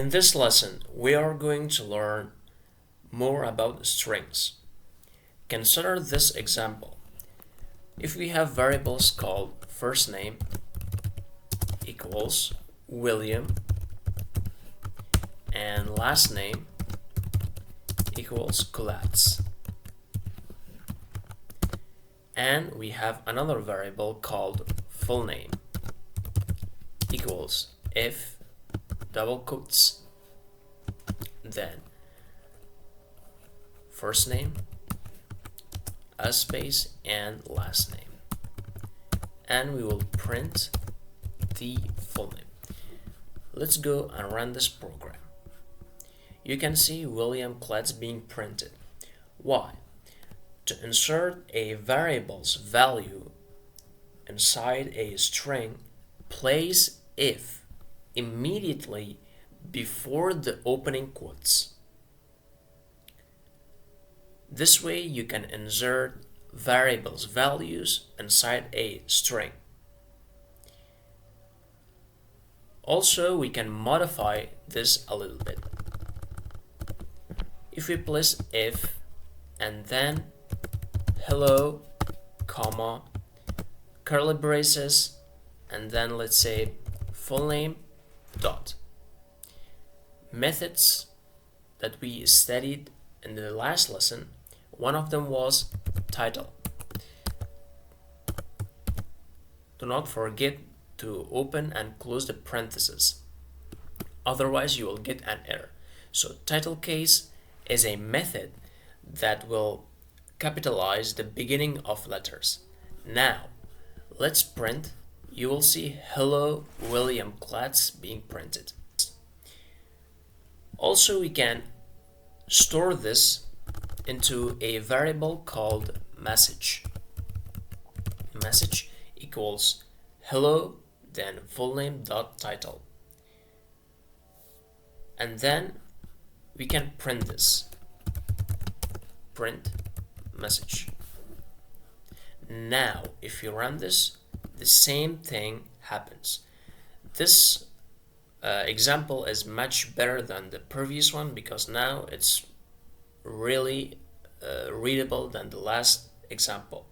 In this lesson, we are going to learn more about strings. Consider this example. If we have variables called first name equals William and last name equals Kulatz, and we have another variable called full name equals if double quotes then first name a space and last name, and we will print the full name. Let's go and run this program. You can see William Klotz being printed. Why? To insert a variable's value inside a string, place if immediately before the opening quotes. This way you can insert variables values inside a string. Also, we can modify this a little bit. If we place if and then hello, comma, curly braces, and then let's say full name dot. Methods that we studied in the last lesson, one of them was title. Do not forget to open and close the parentheses, otherwise you will get an error. So title case is a method that will capitalize the beginning of letters. Now let's print. You will see hello William Klotz being printed. Also, we can store this into a variable called message. Message equals hello then full name dot title, and then we can print this. Print message. Now if you run this, the same thing happens. This example is much better than the previous one because now it's really readable than the last example.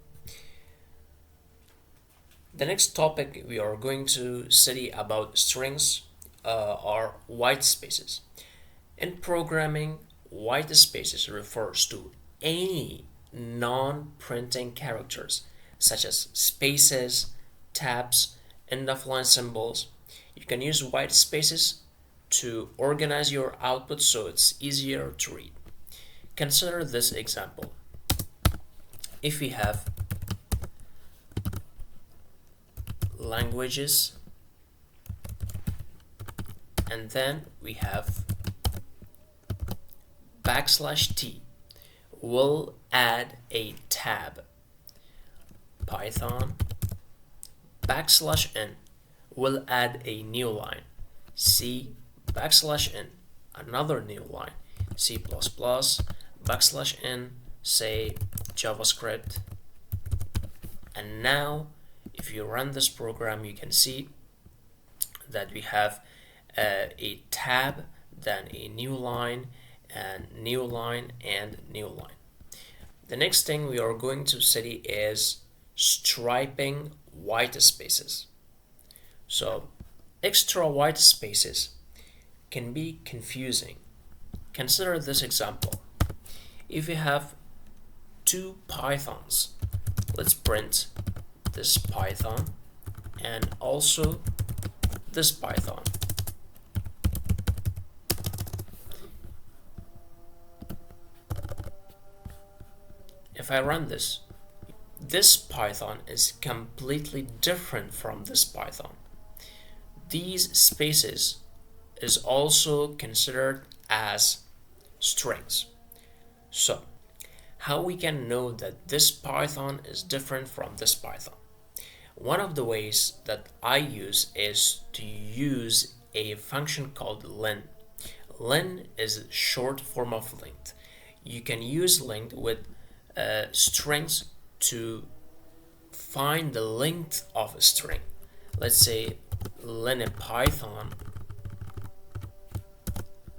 The next topic we are going to study about strings are white spaces. In programming, white spaces refers to any non-printing characters such as spaces, tabs, end-of-line symbols. You can use white spaces to organize your output so it's easier to read. Consider this example. If we have languages and then we have \t, we'll add a tab. Python \n, we'll add a new line. C \n, another new line. C++ \n, say JavaScript. And now if you run this program, you can see that we have a tab, then a new line, and new line, and new line. The next thing we are going to study is striping white spaces. So extra white spaces can be confusing. Consider this example. If you have two pythons, let's print this python and also this python. If I run this, this python is completely different from this python. These spaces is also considered as strings. So how we can know that this python is different from this python? One of the ways that I use is to use a function called len. Len is a short form of length. You can use length with strings to find the length of a string. Let's say len in Python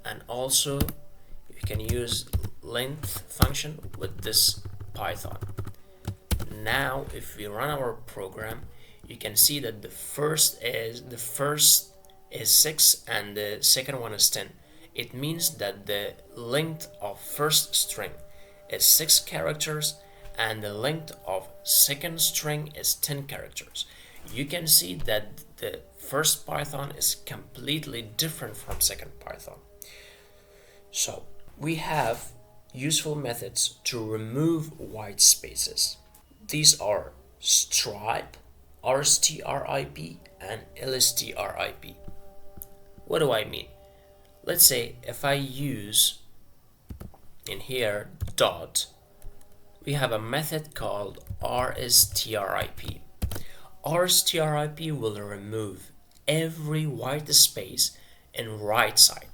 and also you can use length function with this Python. Now if we run our program, you can see that the first is 6 and the second one is 10. It means that the length of first string is 6 characters and the length of second string is 10 characters. You can see that the first Python is completely different from second Python. So we have useful methods to remove white spaces. These are strip, rstrip, and lstrip. What do I mean? Let's say if I use in here dot, we have a method called rstrip. rstrip will remove every white space in right side.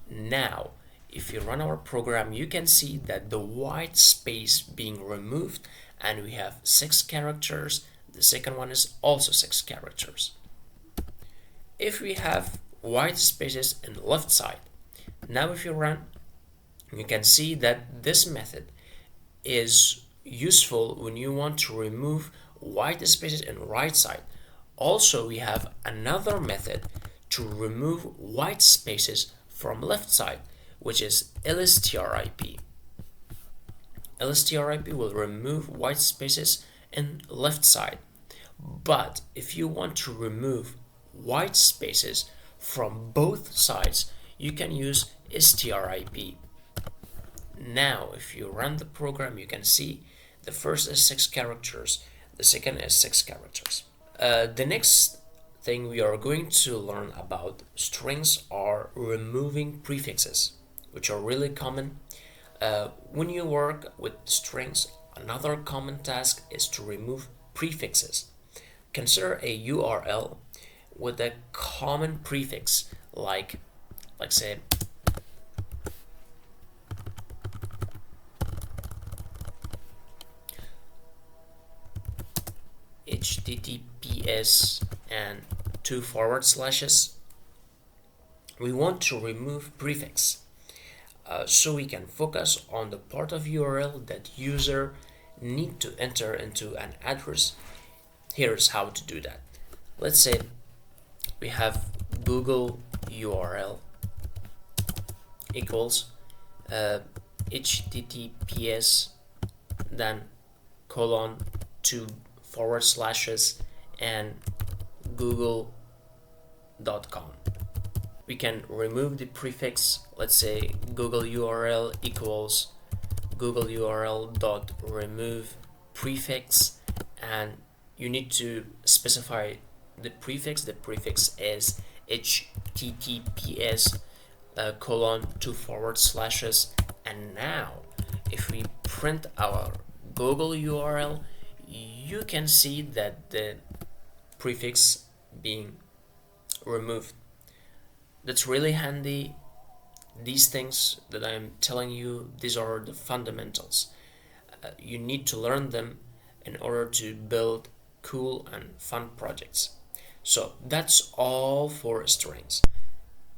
Now if you run our program, you can see that the white space being removed, and we have 6 characters. The second one is also 6 characters. If we have white spaces in the left side, now if you run, you can see that this method is useful when you want to remove white spaces in the right side. Also, we have another method to remove white spaces from left side, which is lstrip. lstrip will remove white spaces in left side. But if you want to remove white spaces from both sides, you can use strip. Now if you run the program, you can see the first is 6 characters, the second is 6 characters. The next thing we are going to learn about strings are removing prefixes, which are really common. When you work with strings, another common task is to remove prefixes. Consider a URL with a common prefix like say HTTPS and 2 forward slashes. We want to remove prefix so we can focus on the part of URL that user need to enter into an address. Here's how to do that. Let's say we have Google URL equals HTTPS then colon 2 forward slashes and google.com. We can remove the prefix. Let's say Google URL equals Google URL dot remove prefix, and you need to specify the prefix. The prefix is HTTPS colon 2 forward slashes. And now if we print our Google URL, you can see that the prefix being removed. That's really handy. These things that I'm telling you, these are the fundamentals. You need to learn them in order to build cool and fun projects. So that's all for strings.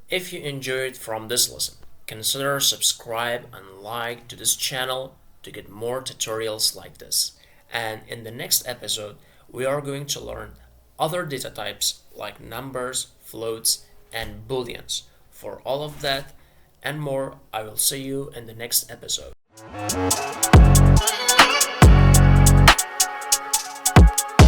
If you enjoyed from this lesson, consider subscribe and like to this channel to get more tutorials like this. And in the next episode, we are going to learn other data types like numbers, floats, and booleans. For all of that and more, I will see you in the next episode.